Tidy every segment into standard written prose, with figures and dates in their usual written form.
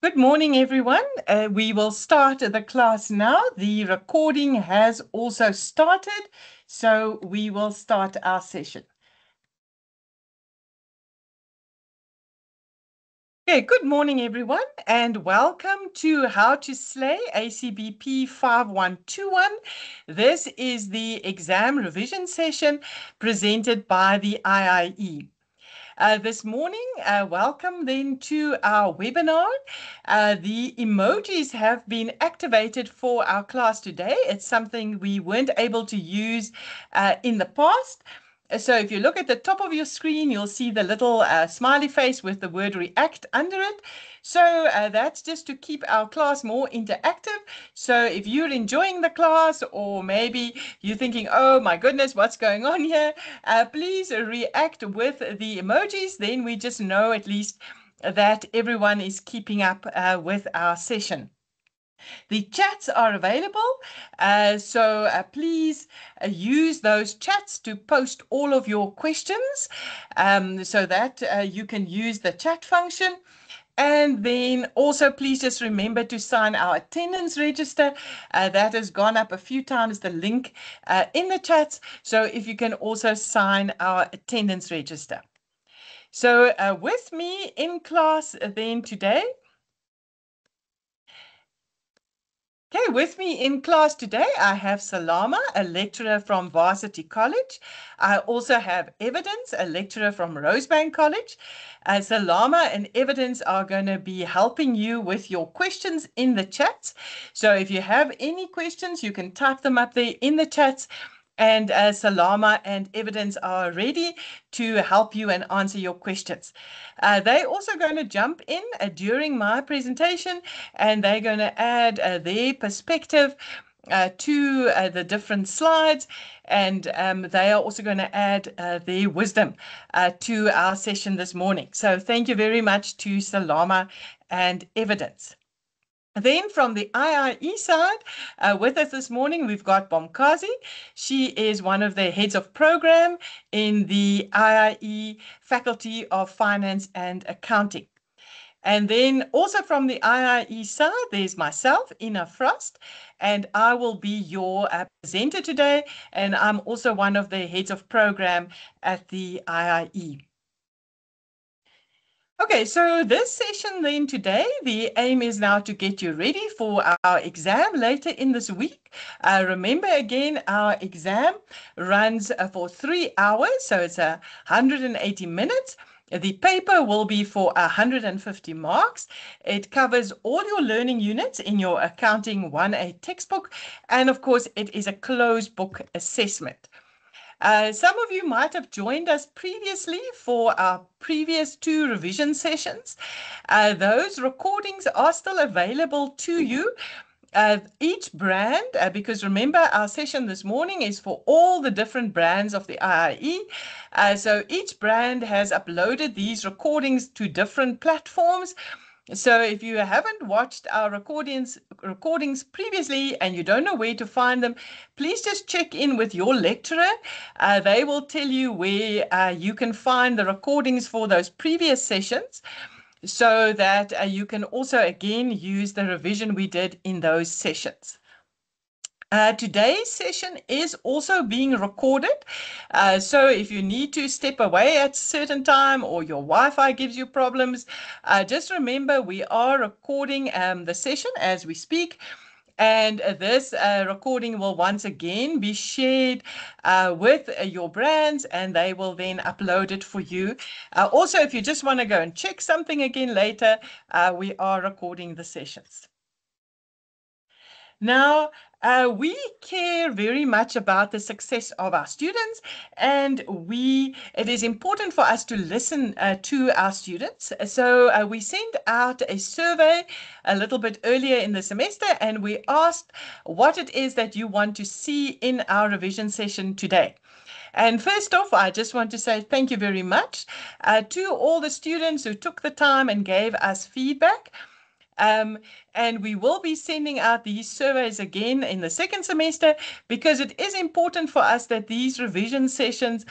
Good morning, everyone. We will start the class now. The recording has also started, so we will start our session. Okay, good morning, everyone, and welcome to How to Slay ACBP 5121. This is the exam revision session presented by the IIE. This morning, welcome then to our webinar. The emojis have been activated for our class today. It's something we weren't able to use in the past. So if you look at the top of your screen, you'll see the little smiley face with the word react under it. So that's just to keep our class more interactive. So if you're enjoying the class, or maybe you're thinking, oh my goodness, what's going on here? Please react with the emojis. Then we just know at least that everyone is keeping up with our session. The chats are available, so please use those chats to post all of your questions so that you can use the chat function. And then also, please just remember to sign our attendance register. That has gone up a few times, the link in the chats. So if you can also sign our attendance register. So with me in class then today, okay, with me in class today, I have Salama, a lecturer from Varsity College. I also have Evidence, a lecturer from Rosebank College. Salama and Evidence are going to be helping you with your questions in the chats. So if you have any questions, you can type them up there in the chats. And Salama and Evidence are ready to help you and answer your questions. They're also going to jump in during my presentation, and they're going to add their perspective to the different slides, and they are also going to add their wisdom to our session this morning. So thank you very much to Salama and Evidence. Then from the IIE side, with us this morning, we've got Bomkazi. She is one of the heads of program in the IIE Faculty of Finance and Accounting. And then also from the IIE side, there's myself, Ina Frost, and I will be your presenter today. And I'm also one of the heads of program at the IIE. Okay, so this session then today, the aim is now to get you ready for our exam later in this week. Remember again, our exam runs for 3 hours, so it's 180 minutes. The paper will be for 150 marks. It covers all your learning units in your Accounting 1A textbook, and of course, it is a closed book assessment. Some of you might have joined us previously for our previous 2 revision sessions. Those recordings are still available to you. Each brand, because remember our session this morning is for all the different brands of the IIE. So each brand has uploaded these recordings to different platforms. So if you haven't watched our recordings previously and you don't know where to find them, please just check in with your lecturer. They will tell you where you can find the recordings for those previous sessions, so that you can also again use the revision we did in those sessions. Today's session is also being recorded. So if you need to step away at a certain time or your Wi-Fi gives you problems, just remember we are recording the session as we speak. And this recording will once again be shared with your brands, and they will then upload it for you. Also, if you just want to go and check something again later, we are recording the sessions. Now, we care very much about the success of our students, and it is important for us to listen to our students. So we sent out a survey a little bit earlier in the semester, and we asked what it is that you want to see in our revision session today. And first off, I just want to say thank you very much to all the students who took the time and gave us feedback. And we will be sending out these surveys again in the second semester, because it is important for us that these revision sessions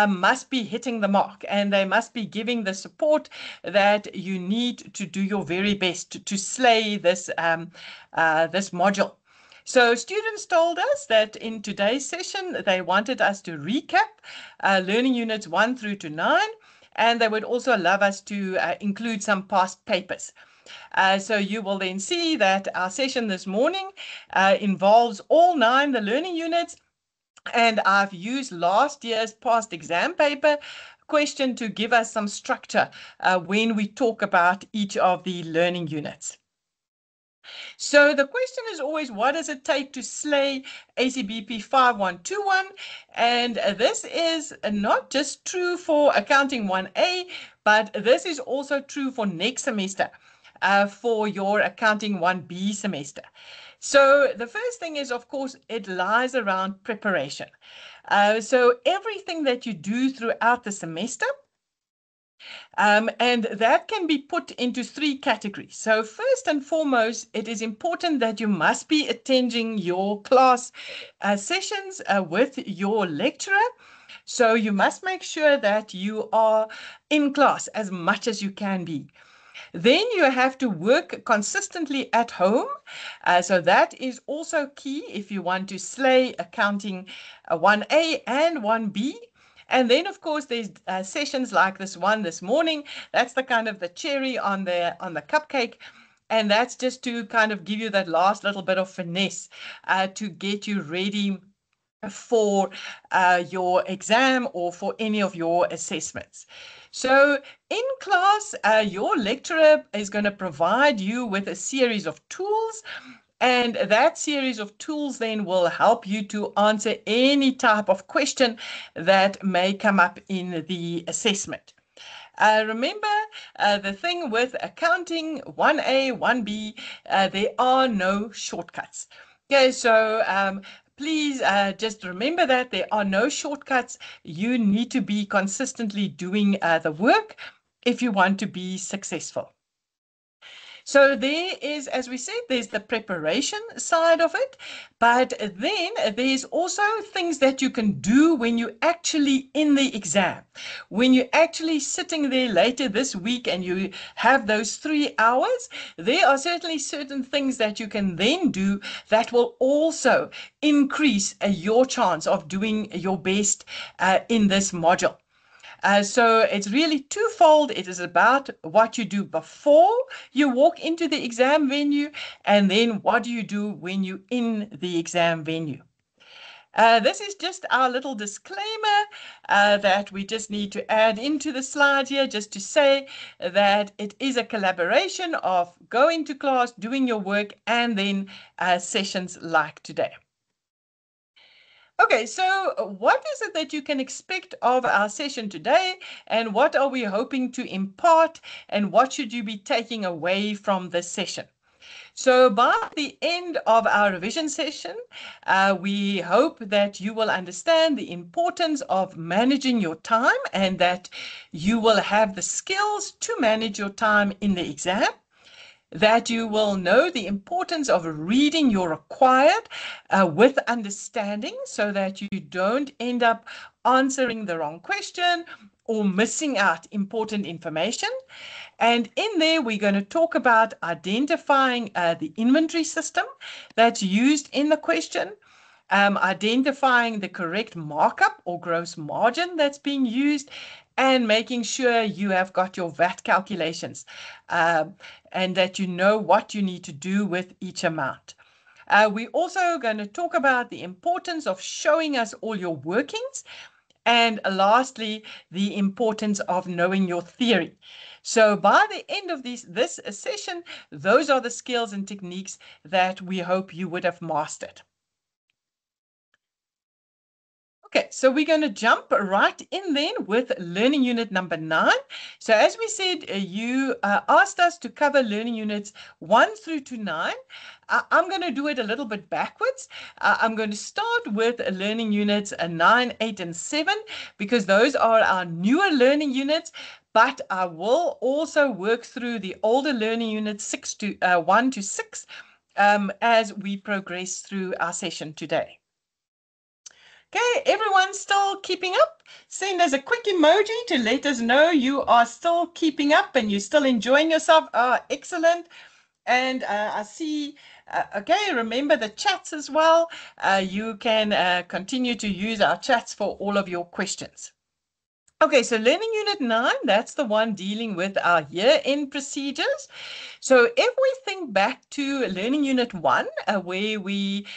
must be hitting the mark, and they must be giving the support that you need to do your very best to slay this, this module. So students told us that in today's session, they wanted us to recap learning units 1 through to 9, and they would also love us to include some past papers. So you will then see that our session this morning involves all 9 the learning units, and I've used last year's past exam paper question to give us some structure when we talk about each of the learning units. So the question is always, what does it take to slay ACBP 5121? And this is not just true for Accounting 1A, but this is also true for next semester, for your Accounting 1B semester. So the first thing is, of course, it lies around preparation. So everything that you do throughout the semester, and that can be put into 3 categories. So first and foremost, it is important that you must be attending your class sessions with your lecturer. So you must make sure that you are in class as much as you can be. Then you have to work consistently at home. So that is also key if you want to slay Accounting 1A and 1B. And then, of course, there's sessions like this one this morning. That's the kind of the cherry on the cupcake. And that's just to kind of give you that last little bit of finesse to get you ready for your exam or for any of your assessments. So in class, your lecturer is going to provide you with a series of tools, and that series of tools then will help you to answer any type of question that may come up in the assessment. Remember, the thing with Accounting 1A, 1B, there are no shortcuts. Okay, so please just remember that there are no shortcuts. You need to be consistently doing the work if you want to be successful. So there is, as we said, there's the preparation side of it, but then there's also things that you can do when you're actually in the exam. When you're actually sitting there later this week and you have those 3 hours, there are certainly certain things that you can then do that will also increase your chance of doing your best in this module. So it's really twofold. It is about what you do before you walk into the exam venue, and then what do you do when you're in the exam venue. This is just our little disclaimer that we just need to add into the slide here, just to say that it is a collaboration of going to class, doing your work, and then sessions like today. Okay, so what is it that you can expect of our session today, and what are we hoping to impart, and what should you be taking away from this session? So by the end of our revision session, we hope that you will understand the importance of managing your time, and that you will have the skills to manage your time in the exam, that you will know the importance of reading your required with understanding, so that you don't end up answering the wrong question or missing out important information. And in there, we're going to talk about identifying the inventory system that's used in the question, identifying the correct markup or gross margin that's being used, and making sure you have got your VAT calculations and that you know what you need to do with each amount. We're also going to talk about the importance of showing us all your workings, and lastly, the importance of knowing your theory. So by the end of this session, those are the skills and techniques that we hope you would have mastered. Okay, so we're going to jump right in then with learning unit number 9. So as we said, you asked us to cover learning units 1 through to 9. I'm going to do it a little bit backwards. I'm going to start with learning units 9, 8, and 7, because those are our newer learning units. but I will also work through the older learning units 1 to 6 as we progress through our session today. Okay, everyone still keeping up? Send us a quick emoji to let us know you are still keeping up and you're still enjoying yourself. Excellent. And I see, okay, remember the chats as well. You can continue to use our chats for all of your questions. Okay, so Learning Unit 9, that's the one dealing with our year-end procedures. So if we think back to Learning Unit 1, where we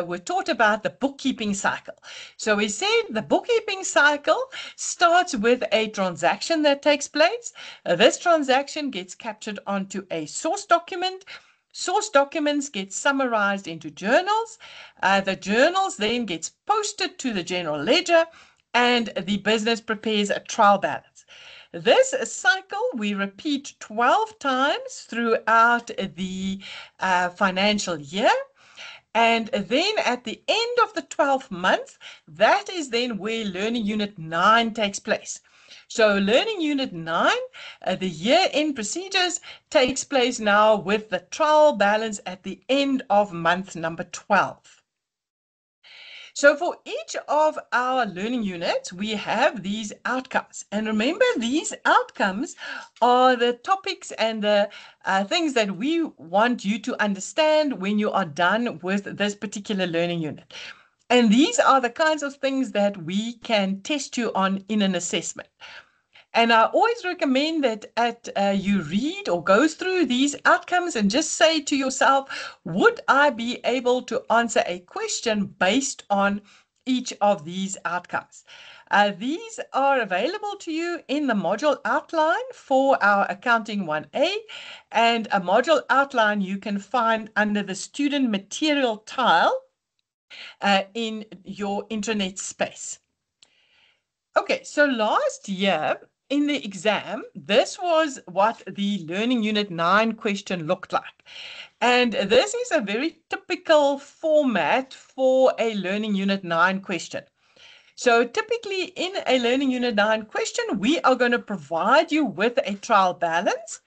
were taught about the bookkeeping cycle. So we said the bookkeeping cycle starts with a transaction that takes place. This transaction gets captured onto a source document. Source documents get summarized into journals. The journals then gets posted to the general ledger, and the business prepares a trial balance. This cycle we repeat 12 times throughout the financial year. And then at the end of the 12th month, that is then where Learning Unit 9 takes place. So Learning Unit 9, the year-end procedures takes place now with the trial balance at the end of month number 12. So for each of our learning units, we have these outcomes. And remember, these outcomes are the topics and the things that we want you to understand when you are done with this particular learning unit. And these are the kinds of things that we can test you on in an assessment. And I always recommend that you read or go through these outcomes and just say to yourself, would I be able to answer a question based on each of these outcomes? These are available to you in the module outline for our Accounting 1A, and a module outline you can find under the student material tile in your intranet space. Okay, so last year, in the exam, this was what the Learning Unit 9 question looked like. And this is a very typical format for a Learning Unit 9 question. So typically in a Learning Unit 9 question, we are going to provide you with a trial balance.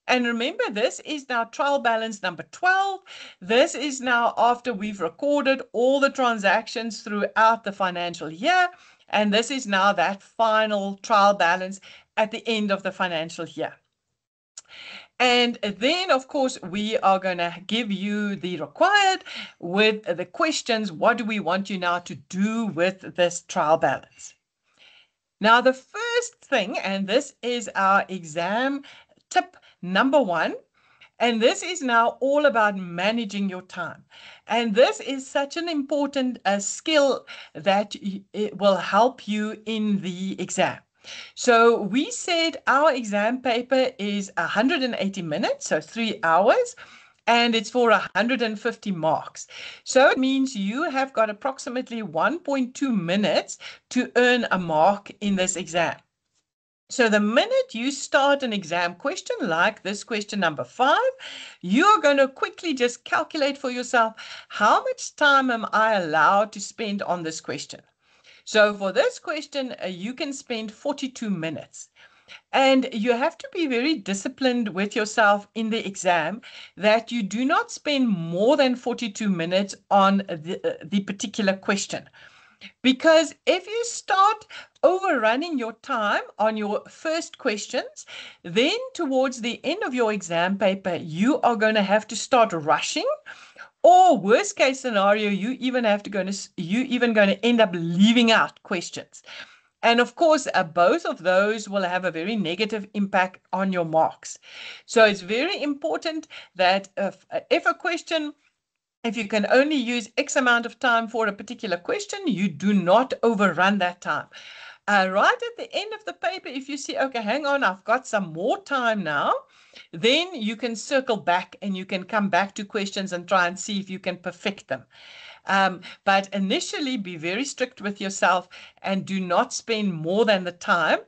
And remember, this is now trial balance number 12. This is now after we've recorded all the transactions throughout the financial year. And this is now that final trial balance at the end of the financial year. And then, of course, we are going to give you the required with the questions. What do we want you now to do with this trial balance? Now, the first thing, and this is our exam tip number 1, and this is now all about managing your time. And this is such an important skill that it will help you in the exam. So we said our exam paper is 180 minutes, so 3 hours, and it's for 150 marks. So it means you have got approximately 1.2 minutes to earn a mark in this exam. So the minute you start an exam question like this question number 5, you're going to quickly just calculate for yourself, how much time am I allowed to spend on this question? So for this question, you can spend 42 minutes. And you have to be very disciplined with yourself in the exam that you do not spend more than 42 minutes on the particular question. Because if you start overrunning your time on your first questions, then towards the end of your exam paper, you are going to have to start rushing, or worst case scenario, you even going to end up leaving out questions. And of course, both of those will have a very negative impact on your marks. So it's very important that if a question, if you can only use X amount of time for a particular question, you do not overrun that time. Right at the end of the paper, if you see, okay, hang on, I've got some more time now, then you can circle back and you can come back to questions and try and see if you can perfect them. But initially, be very strict with yourself and do not spend more than the time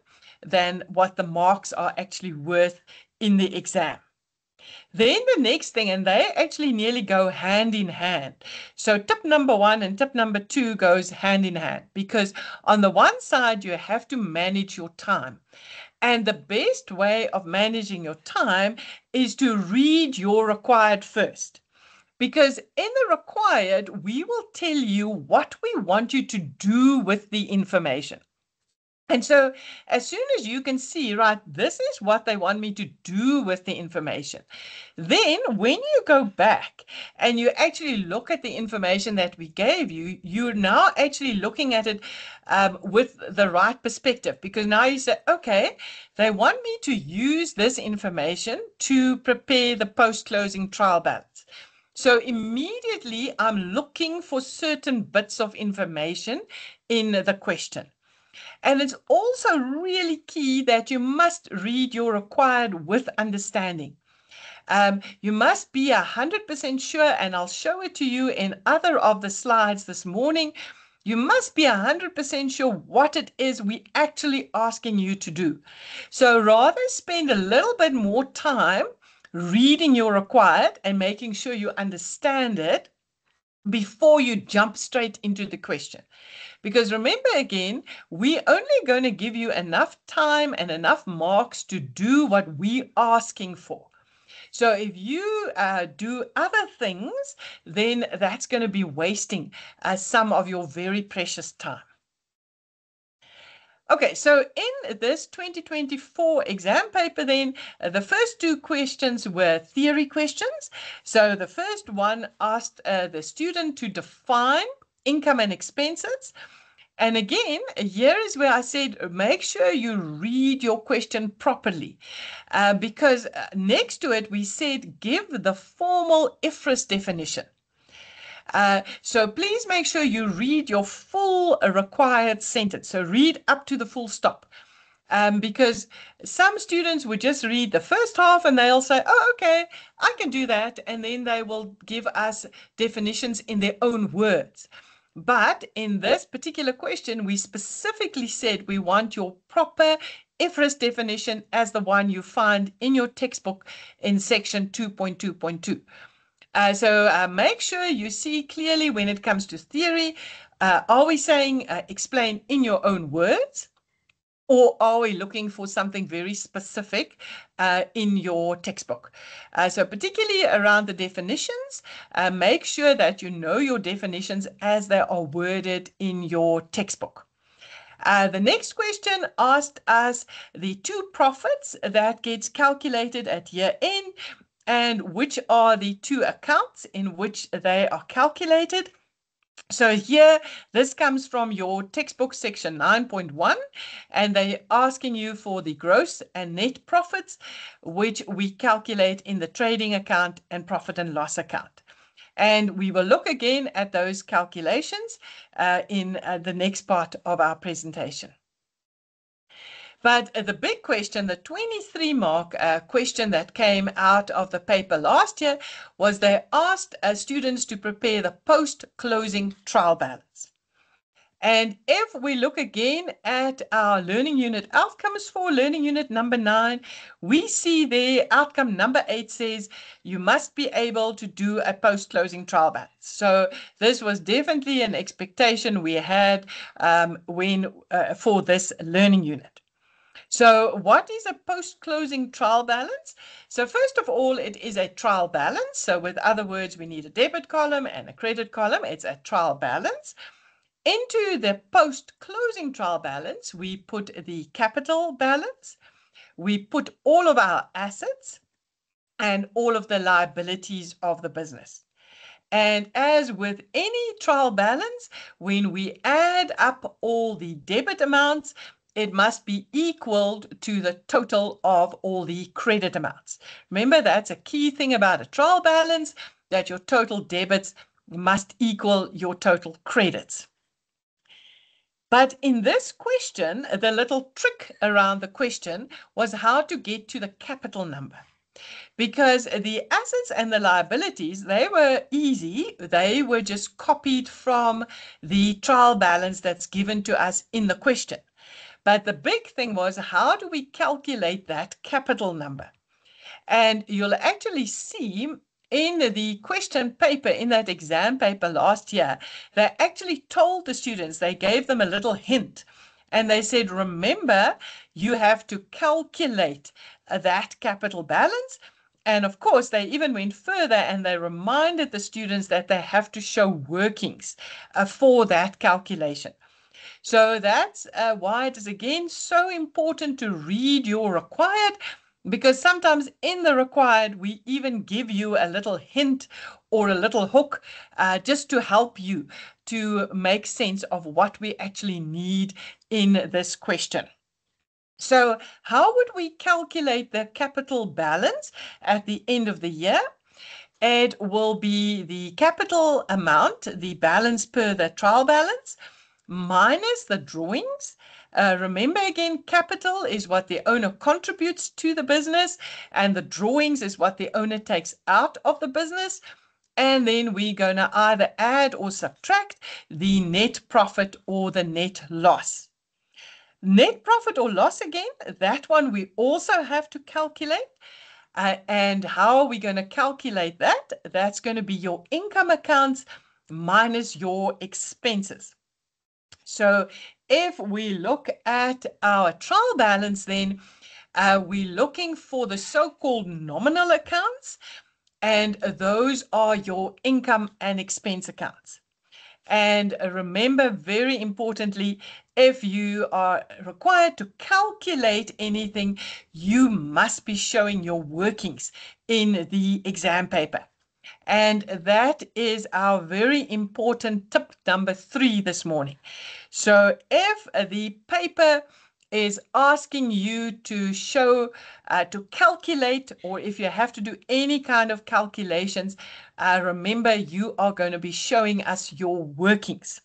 than what the marks are actually worth in the exam. Then the next thing, and they actually nearly go hand in hand. So tip number 1 and tip number 2 goes hand in hand, because on the one side, you have to manage your time. And the best way of managing your time is to read your required first. Because in the required, we will tell you what we want you to do with the information. And so as soon as you can see, right, this is what they want me to do with the information. Then when you go back and you actually look at the information that we gave you, you're now actually looking at it with the right perspective, because now you say, okay, they want me to use this information to prepare the post-closing trial balance. So immediately I'm looking for certain bits of information in the question. And it's also really key that you must read your required with understanding. You must be 100% sure, and I'll show it to you in other of the slides this morning. You must be 100% sure what it is we actually asking you to do. So rather spend a little bit more time reading your required and making sure you understand it before you jump straight into the question. Because remember again, we're only going to give you enough time and enough marks to do what we're asking for. So if you do other things, then that's going to be wasting some of your very precious time. Okay, so in this 2024 exam paper then, the first two questions were theory questions. So the first one asked the student to define income and expenses. And again, here is where I said, make sure you read your question properly, because next to it, we said, give the formal IFRS definition. So please make sure you read your full required sentence. So read up to the full stop. Because some students would just read the first half and they'll say, oh, okay, I can do that. And then they will give us definitions in their own words. But in this particular question, we specifically said we want your proper IFRS definition as the one you find in your textbook in section 2.2.2. So make sure you see clearly when it comes to theory. Are we saying explain in your own words? Or are we looking for something very specific in your textbook? So particularly around the definitions, make sure that you know your definitions as they are worded in your textbook. The next question asked us the two profits that gets calculated at year end and which are the two accounts in which they are calculated. So here, this comes from your textbook section 9.1, and they're asking you for the gross and net profits, which we calculate in the trading account and profit and loss account. And we will look again at those calculations in the next part of our presentation. But the big question, the 23-mark question that came out of the paper last year was they asked students to prepare the post-closing trial balance. And if we look again at our learning unit outcomes for learning unit number 9, we see there outcome number 8 says you must be able to do a post-closing trial balance. So this was definitely an expectation we had for this learning unit. So what is a post-closing trial balance? So first of all, it is a trial balance. So with other words, we need a debit column and a credit column. It's a trial balance. Into the post-closing trial balance, we put the capital balance. We put all of our assets and all of the liabilities of the business. And as with any trial balance, when we add up all the debit amounts, it must be equaled to the total of all the credit amounts. Remember, that's a key thing about a trial balance, that your total debits must equal your total credits. But in this question, the little trick around the question was how to get to the capital number. Because the assets and the liabilities, they were easy. They were just copied from the trial balance that's given to us in the question. But the big thing was, how do we calculate that capital number? And you'll actually see in the question paper, in that exam paper last year, they actually told the students, they gave them a little hint. And they said, remember, you have to calculate that capital balance. And of course, they even went further and they reminded the students that they have to show workings for that calculation. So that's why it is again so important to read your required, because sometimes in the required, we even give you a little hint or a little hook just to help you to make sense of what we actually need in this question. So how would we calculate the capital balance at the end of the year? It will be the capital amount, the balance per the trial balance, minus the drawings. Remember again, capital is what the owner contributes to the business, and the drawings is what the owner takes out of the business. And then we're going to either add or subtract the net profit or the net loss. Net profit or loss again, that one we also have to calculate. And how are we going to calculate that? That's going to be your income accounts minus your expenses. So if we look at our trial balance, then we're looking for the so-called nominal accounts, and those are your income and expense accounts. And remember, very importantly, if you are required to calculate anything, you must be showing your workings in the exam paper. And that is our very important tip number 3 this morning. So if the paper is asking you to show, to calculate, or if you have to do any kind of calculations, remember you are going to be showing us your workings.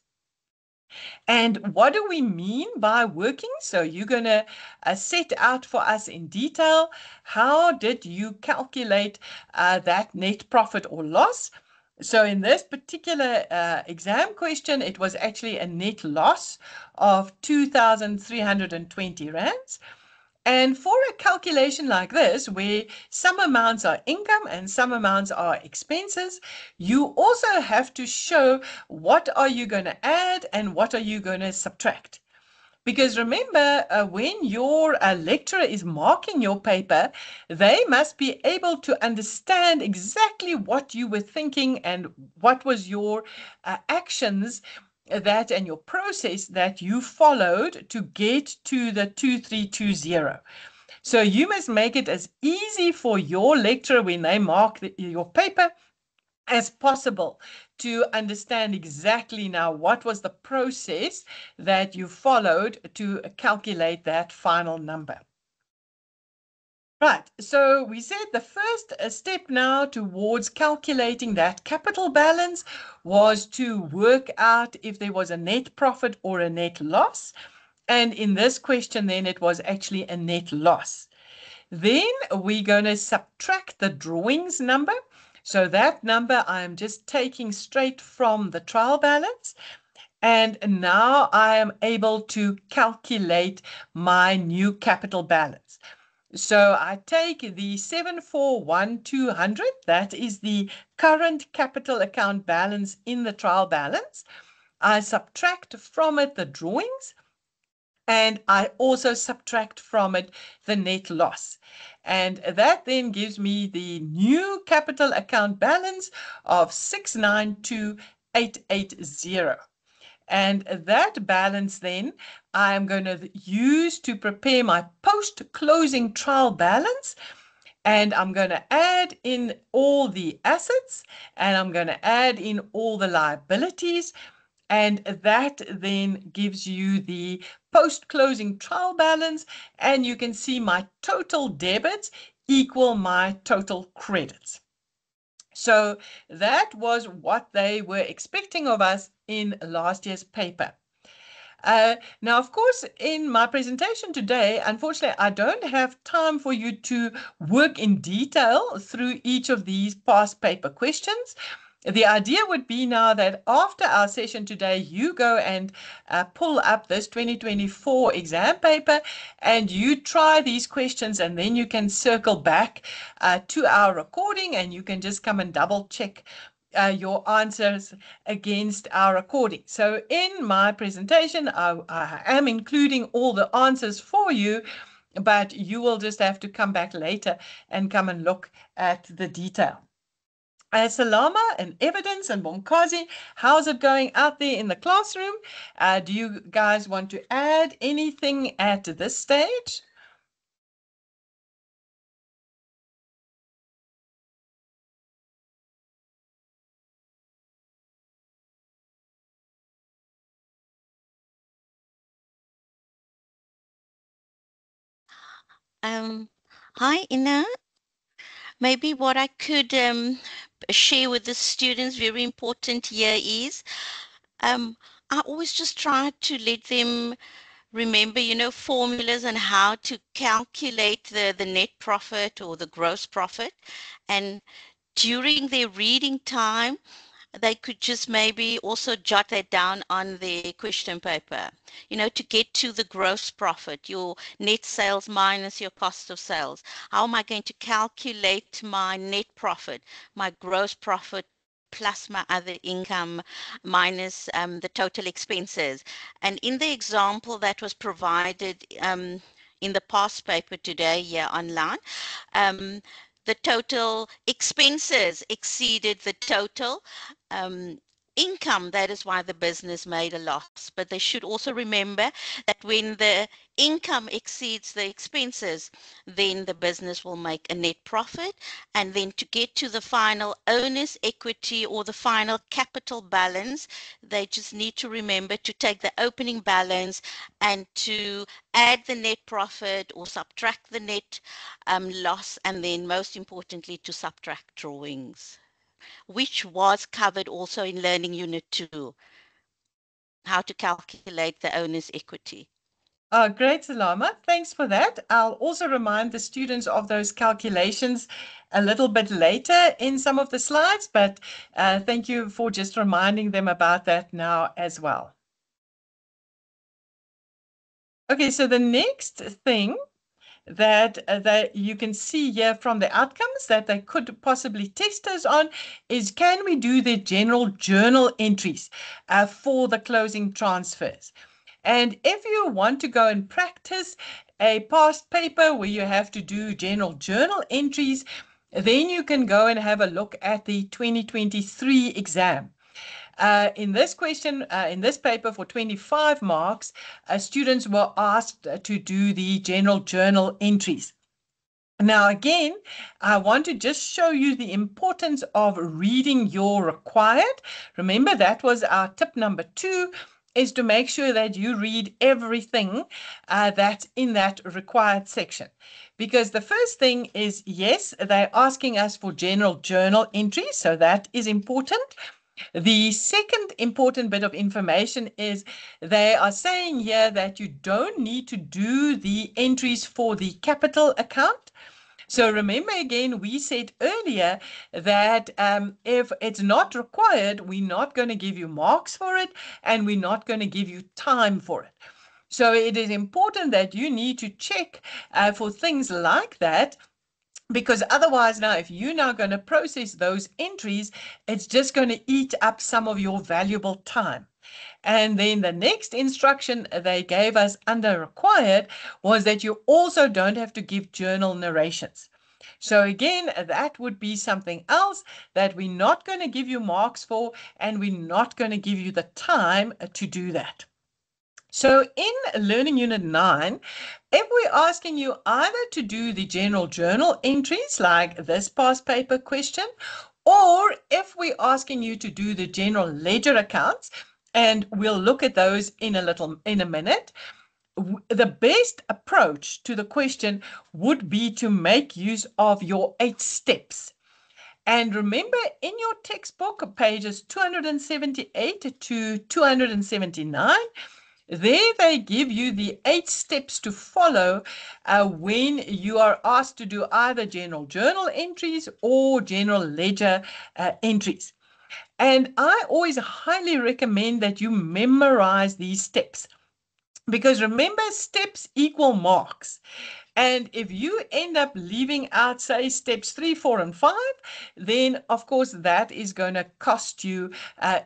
And what do we mean by working? So you're going to set out for us in detail, how did you calculate that net profit or loss? So in this particular exam question, it was actually a net loss of 2,320 rands. And for a calculation like this, where some amounts are income and some amounts are expenses, you also have to show what are you going to add and what are you going to subtract. Because remember, when your lecturer is marking your paper, they must be able to understand exactly what you were thinking and what was your actions that and your process that you followed to get to the 2320. So you must make it as easy for your lecturer when they mark your paper as possible to understand exactly now what was the process that you followed to calculate that final number. Right, so we said the first step now towards calculating that capital balance was to work out if there was a net profit or a net loss. And in this question, then it was actually a net loss. Then we're going to subtract the drawings number. So that number I'm just taking straight from the trial balance. And now I am able to calculate my new capital balance. So I take the 741,200, that is the current capital account balance in the trial balance. I subtract from it the drawings, and I also subtract from it the net loss. And that then gives me the new capital account balance of 692,880. And that balance then I'm going to use to prepare my post-closing trial balance. And I'm going to add in all the assets and I'm going to add in all the liabilities. And that then gives you the post-closing trial balance. And you can see my total debits equal my total credits. So that was what they were expecting of us in last year's paper. Now, of course, in my presentation today, unfortunately, I don't have time for you to work in detail through each of these past paper questions. The idea would be now that after our session today, you go and pull up this 2024 exam paper and you try these questions, and then you can circle back to our recording and you can just come and double check your answers against our recording. So in my presentation, I am including all the answers for you, but you will just have to come back later and come and look at the detail. Salama and Evidence and Bonkazi, how's it going out there in the classroom? Do you guys want to add anything at this stage? Um, Hi, Ina. Maybe what I could share with the students, very important here is um, I always just try to let them remember, formulas and how to calculate the net profit or the gross profit. And during their reading time, they could just maybe also jot that down on the question paper, to get to the gross profit, your net sales minus your cost of sales. How am I going to calculate my net profit, my gross profit plus my other income minus the total expenses? And in the example that was provided in the past paper today here online, um, the total expenses exceeded the total um, income. That is why the business made a loss. But they should also remember that when the income exceeds the expenses, then the business will make a net profit. And then to get to the final owner's equity or the final capital balance, they just need to remember to take the opening balance and to add the net profit or subtract the net loss, and then most importantly to subtract drawings, which was covered also in Learning Unit 2, how to calculate the owner's equity. Great, Salama. Thanks for that. I'll also remind the students of those calculations a little bit later in some of the slides, but thank you for just reminding them about that now as well. Okay, so the next thing that you can see here from the outcomes that they could possibly test us on is, can we do the general journal entries for the closing transfers? And if you want to go and practice a past paper where you have to do general journal entries, then you can go and have a look at the 2023 exam. In this question, in this paper for 25 marks, students were asked to do the general journal entries. Now, again, I want to just show you the importance of reading your required. Remember, that was our tip number 2, is to make sure that you read everything that's in that required section. Because the first thing is, yes, they're asking us for general journal entries, so that is important. The second important bit of information is they are saying here that you don't need to do the entries for the capital account. So remember again, we said earlier that if it's not required, we're not going to give you marks for it and we're not going to give you time for it. So it is important that you need to check for things like that, because otherwise now if you're now going to process those entries, it's just going to eat up some of your valuable time. And then the next instruction they gave us under required was that you also don't have to give journal narrations. So again, that would be something else that we're not going to give you marks for, and we're not going to give you the time to do that. So in Learning Unit 9, if we're asking you either to do the general journal entries like this past paper question, or if we're asking you to do the general ledger accounts, and we'll look at those in a minute, the best approach to the question would be to make use of your 8 steps. And remember, in your textbook, pages 278 to 279, there they give you the 8 steps to follow when you are asked to do either general journal entries or general ledger entries. And I always highly recommend that you memorize these steps, because remember, steps equal marks. And if you end up leaving out, say, steps 3, 4, and 5, then of course that is going to cost you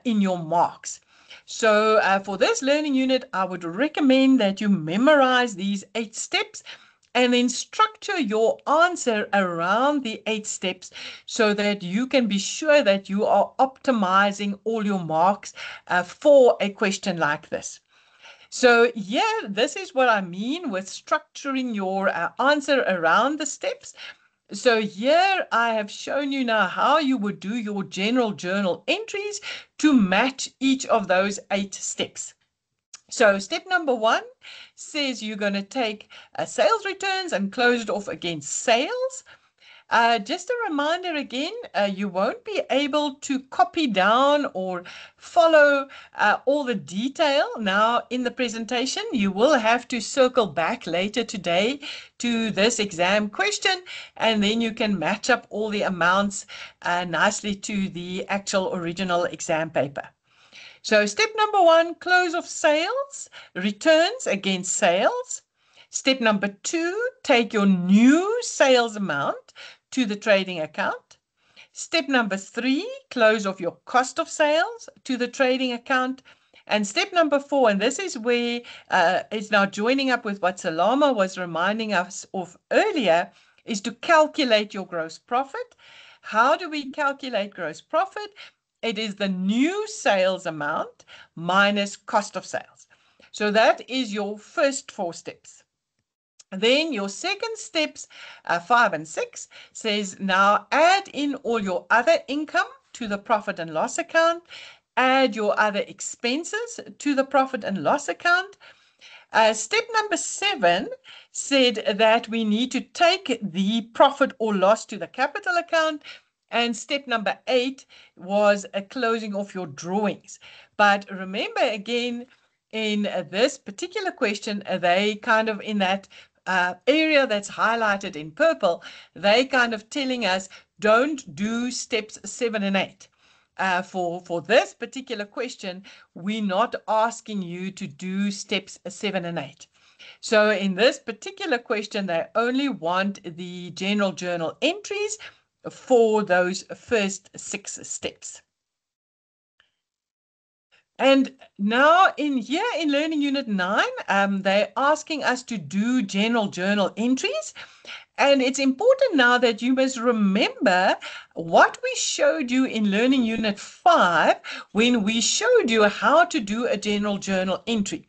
in your marks. So for this learning unit, I would recommend that you memorize these 8 steps and then structure your answer around the 8 steps so that you can be sure that you are optimizing all your marks for a question like this. So yeah, this is what I mean with structuring your answer around the steps. So here I have shown you now how you would do your general journal entries to match each of those 8 steps. So step number 1 says you're going to take sales returns and close it off against sales. Just a reminder again, you won't be able to copy down or follow all the detail now in the presentation. You will have to circle back later today to this exam question, and then you can match up all the amounts nicely to the actual original exam paper. So step number 1, close of sales, returns against sales. Step number 2, take your new sales amount to the trading account. Step number 3, close off your cost of sales to the trading account. And step number 4, and this is where it's now joining up with what Salama was reminding us of earlier, is to calculate your gross profit. How do we calculate gross profit? It is the new sales amount minus cost of sales. So that is your first 4 steps. Then your second steps, 5 and 6, says now add in all your other income to the profit and loss account, add your other expenses to the profit and loss account. Step number 7 said that we need to take the profit or loss to the capital account. And step number 8 was a closing of your drawings. But remember again, in this particular question, they kind of in that area that's highlighted in purple, they kind of telling us don't do steps 7 and 8. For this particular question, we're not asking you to do steps 7 and 8. So in this particular question, they only want the general journal entries for those first 6 steps. And now in Learning Unit 9, they're asking us to do general journal entries. And it's important now that you must remember what we showed you in Learning Unit 5 when we showed you how to do a general journal entry.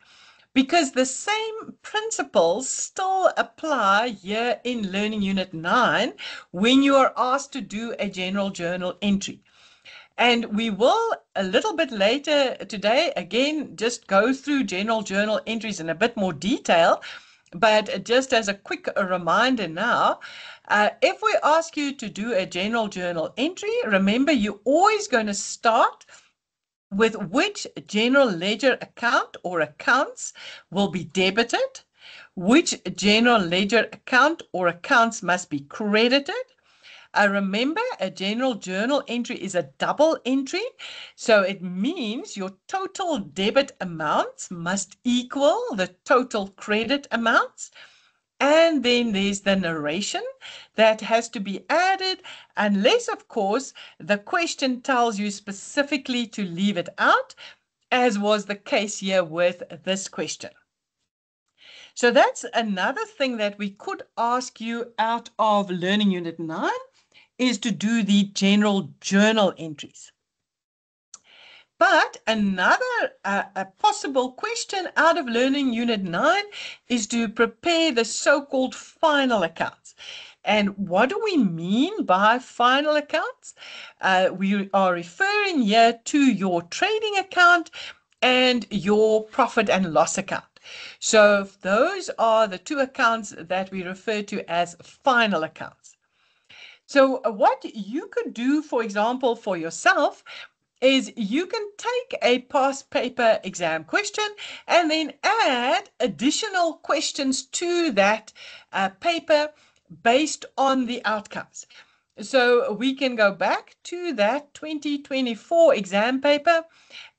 Because the same principles still apply here in Learning Unit 9 when you are asked to do a general journal entry. And we will, a little bit later today, again, just go through general journal entries in a bit more detail. But just as a quick reminder now, if we ask you to do a general journal entry, remember you're always going to start with which general ledger account or accounts will be debited, which general ledger account or accounts must be credited. Remember, a general journal entry is a double entry, so it means your total debit amounts must equal the total credit amounts. And then there's the narration that has to be added, unless, of course, the question tells you specifically to leave it out, as was the case here with this question. So that's another thing that we could ask you out of Learning Unit 9, is to do the general journal entries. But another a possible question out of Learning Unit 9 is to prepare the so-called final accounts. And what do we mean by final accounts? We are referring here to your trading account and your profit and loss account. So those are the 2 accounts that we refer to as final accounts. So what you could do, for example, for yourself, is you can take a past paper exam question and then add additional questions to that paper based on the outcomes. So we can go back to that 2024 exam paper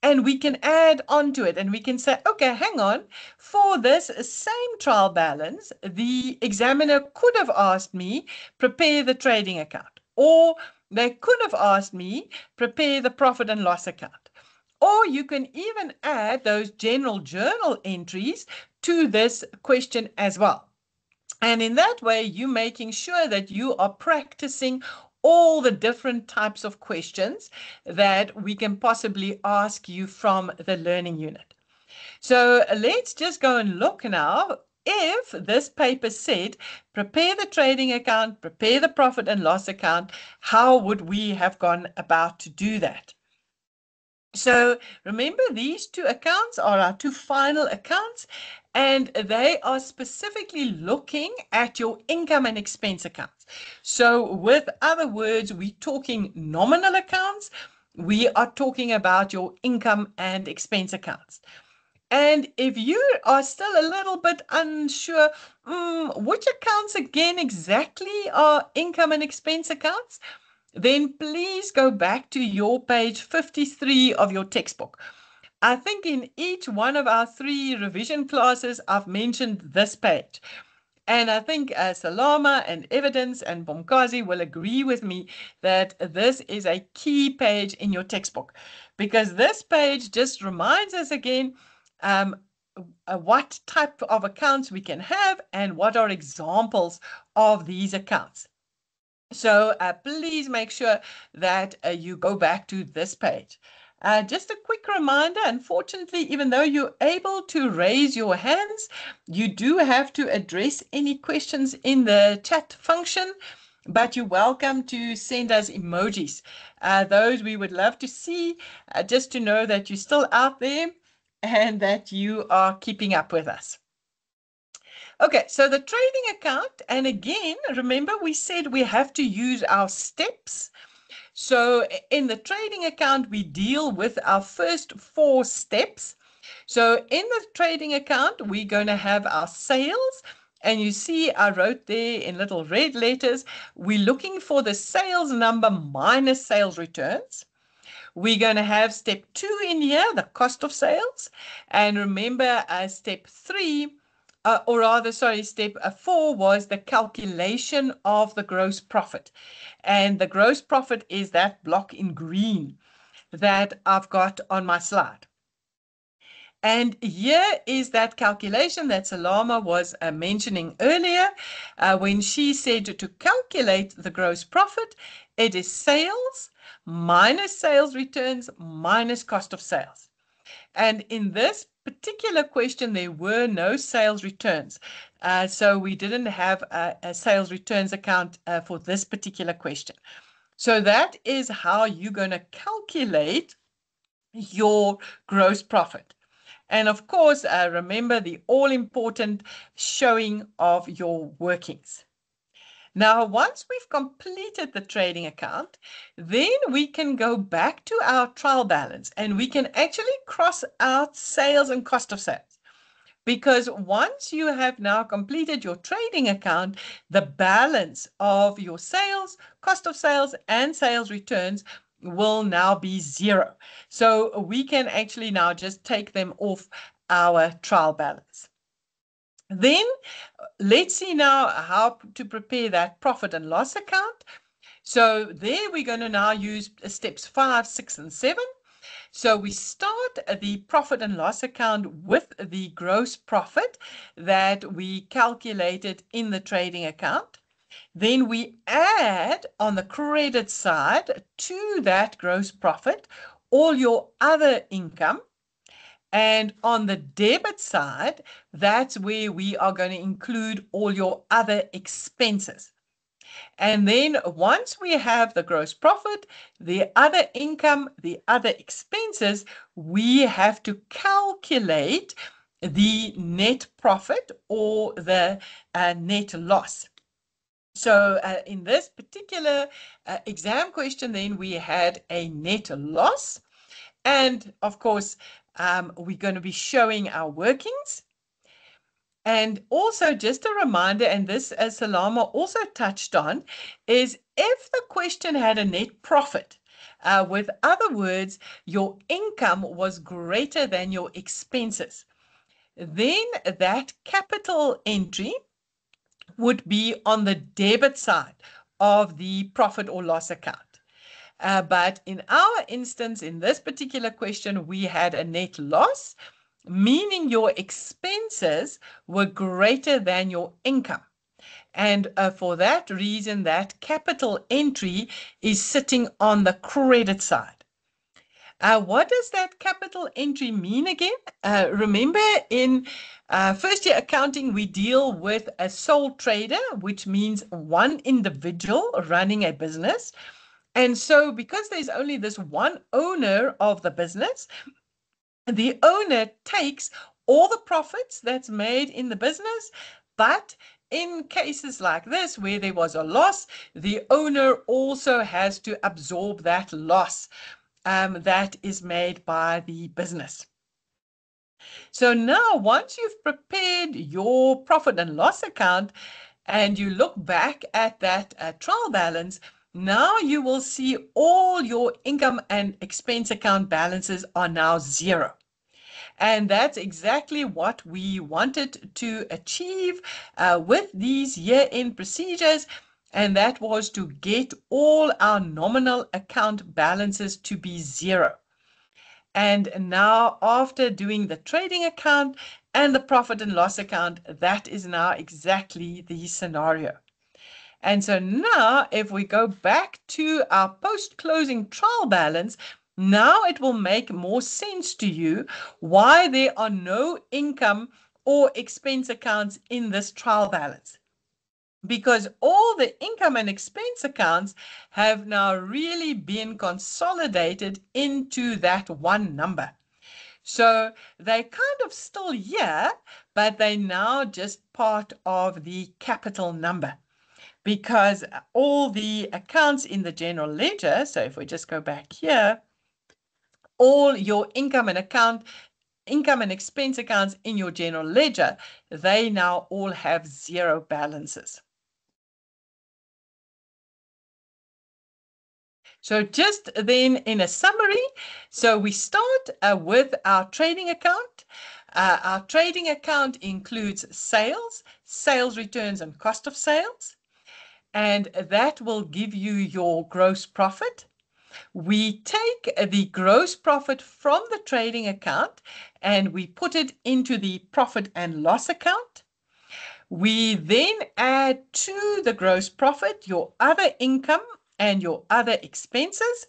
and we can add on to it and we can say, okay, hang on, for this same trial balance, the examiner could have asked me, prepare the trading account, or they could have asked me, prepare the profit and loss account. Or you can even add those general journal entries to this question as well. And in that way, you're making sure that you are practicing all the different types of questions that we can possibly ask you from the learning unit. So let's just go and look now. If this paper said, prepare the trading account, prepare the profit and loss account, how would we have gone about to do that? So remember, these two accounts are our two final accounts, and they are specifically looking at your income and expense accounts. So with other words, we're talking nominal accounts. We are talking about your income and expense accounts. And if you are still a little bit unsure, which accounts again exactly are income and expense accounts, then please go back to your page 53 of your textbook. I think in each one of our 3 revision classes, I've mentioned this page. And I think Salama and Evidence and Bomkazi will agree with me that this is a key page in your textbook, because this page just reminds us again what type of accounts we can have and what are examples of these accounts. So please make sure that you go back to this page. Just a quick reminder, unfortunately, even though you're able to raise your hands, you do have to address any questions in the chat function, but you're welcome to send us emojis. Those we would love to see, just to know that you're still out there and that you are keeping up with us. Okay, so the trading account, and again, remember we said we have to use our steps. So in the trading account, we deal with our first 4 steps. So in the trading account, we're going to have our sales. And you see, I wrote there in little red letters, we're looking for the sales number minus sales returns. We're going to have step 2 in here, the cost of sales. And remember, step 3, or rather, sorry, step 4 was the calculation of the gross profit. And the gross profit is that block in green that I've got on my slide. And here is that calculation that Salama was mentioning earlier when she said to calculate the gross profit, it is sales minus sales returns minus cost of sales. And in this particular question, there were no sales returns. So we didn't have a sales returns account for this particular question. So that is how you're going to calculate your gross profit. And of course, remember the all-important showing of your workings. Now, once we've completed the trading account, then we can go back to our trial balance and we can actually cross out sales and cost of sales. Because once you have now completed your trading account, the balance of your sales, cost of sales, and sales returns will now be 0. So we can actually now just take them off our trial balance. Then let's see now how to prepare that profit and loss account. So there we're going to now use steps 5, 6, and 7. So we start the profit and loss account with the gross profit that we calculated in the trading account. Then we add on the credit side to that gross profit all your other income. And on the debit side, that's where we are going to include all your other expenses. And then once we have the gross profit, the other income, the other expenses, we have to calculate the net profit or the net loss. So in this particular exam question, then we had a net loss. And of course, we're going to be showing our workings. And also just a reminder, and this as Salama also touched on, is if the question had a net profit, with other words, your income was greater than your expenses, then that capital entry would be on the debit side of the profit or loss account. But in our instance, in this particular question, we had a net loss, meaning your expenses were greater than your income. And for that reason, that capital entry is sitting on the credit side. What does that capital entry mean again? Remember, in first year accounting, we deal with a sole trader, which means one individual running a business. And so because there's only this one owner of the business, the owner takes all the profits that's made in the business, but in cases like this, where there was a loss, the owner also has to absorb that loss that is made by the business. So now, once you've prepared your profit and loss account and you look back at that trial balance, now you will see all your income and expense account balances are now zero. And that's exactly what we wanted to achieve with these year-end procedures. And that was to get all our nominal account balances to be zero. And now, after doing the trading account and the profit and loss account, that is now exactly the scenario. And so now, if we go back to our post-closing trial balance, now it will make more sense to you why there are no income or expense accounts in this trial balance. Because all the income and expense accounts have now really been consolidated into that one number. So they're kind of still here, but they're now just part of the capital number, because all the accounts in the general ledger, so if we just go back here, all your income and expense accounts in your general ledger, they now all have zero balances. So just then in a summary, so we start with our trading account. Our trading account includes sales, sales returns, and cost of sales. And that will give you your gross profit. We take the gross profit from the trading account and we put it into the profit and loss account. We then add to the gross profit your other income and your other expenses.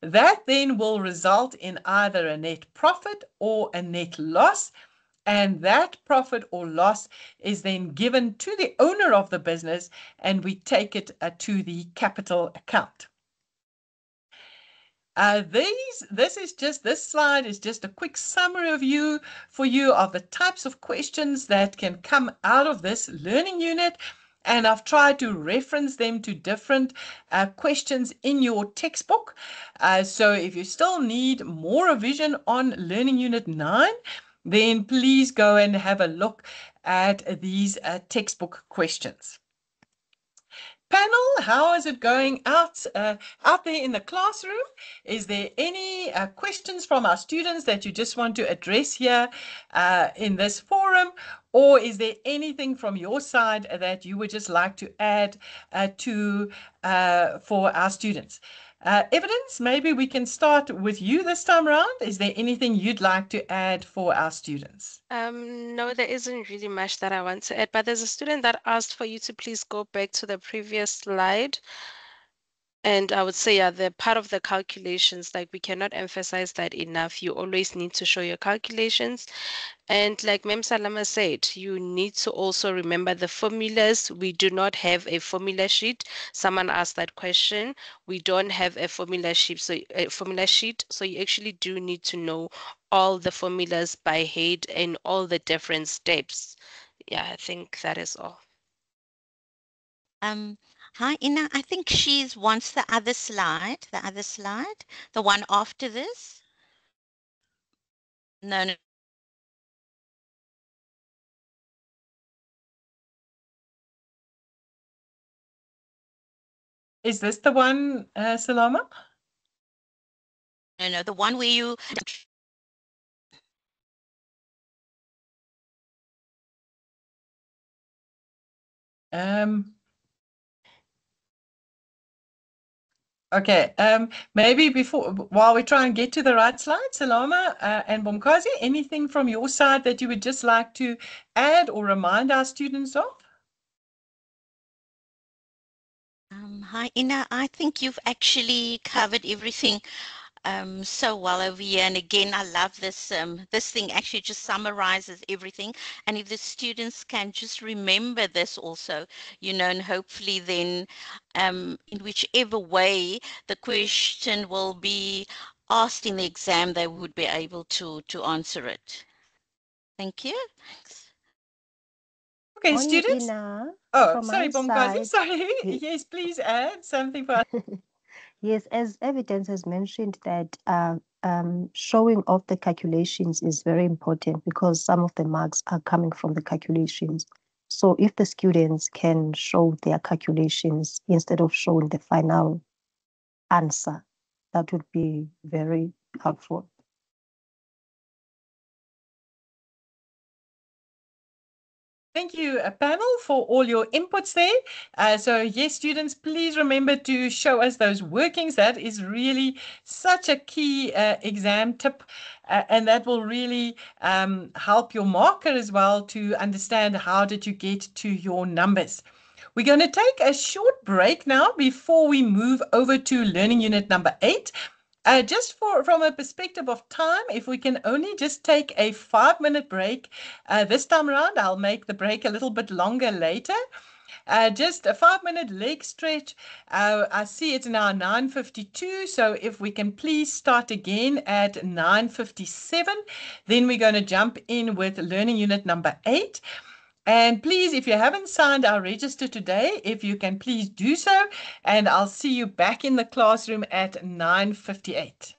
That then will result in either a net profit or a net loss. And that profit or loss is then given to the owner of the business, and we take it to the capital account. This slide is just a quick summary for you of the types of questions that can come out of this learning unit. And I've tried to reference them to different questions in your textbook. So if you still need more revision on Learning Unit 9, then please go and have a look at these textbook questions. Panel, how is it going out there in the classroom? Is there any questions from our students that you just want to address here in this forum? Or is there anything from your side that you would just like to add for our students? Evidence, maybe we can start with you this time around. Is there anything you'd like to add for our students? No, there isn't really much that I want to add, but there's a student that asked for you to please go back to the previous slide. And I would say, yeah, the part of the calculations, like we cannot emphasize that enough. You always need to show your calculations. And like Mem Salama said, you need to also remember the formulas. We do not have a formula sheet. Someone asked that question. We don't have a formula sheet. So you actually do need to know all the formulas by head and all the different steps. Yeah, I think that is all. Hi, Ina. I think she wants the other slide, the one after this. No, Is this the one, Salama? No, the one where you Okay, maybe while we try and get to the right slide, Salama and Bomkazi, anything from your side that you would just like to add or remind our students of? Hi, Ina. I think you've actually covered everything so well over here. And again, I love this. This thing actually just summarizes everything. And if the students can just remember this also, and hopefully then in whichever way the question will be asked in the exam, they would be able to answer it. Thank you. Thanks. Okay, Morning, students. Ina. Oh, From sorry, my Bomkazi. side, Sorry. ye- Yes, please add something for us. yes, as evidence has mentioned that showing off the calculations is very important because some of the marks are coming from the calculations. So if the students can show their calculations instead of showing the final answer, that would be very helpful. Thank you, panel, for all your inputs there. So yes, students, please remember to show us those workings. That is really such a key exam tip, and that will really help your marker as well to understand how did you get to your numbers. We're going to take a short break now before we move over to learning unit number 8. Just from a perspective of time, if we can only just take a 5-minute break this time around, I'll make the break a little bit longer later. Just a 5-minute leg stretch. I see it's now 9:52, so if we can please start again at 9:57, then we're going to jump in with learning unit number 8. And please, if you haven't signed our register today, if you can please do so, and I'll see you back in the classroom at 9:58.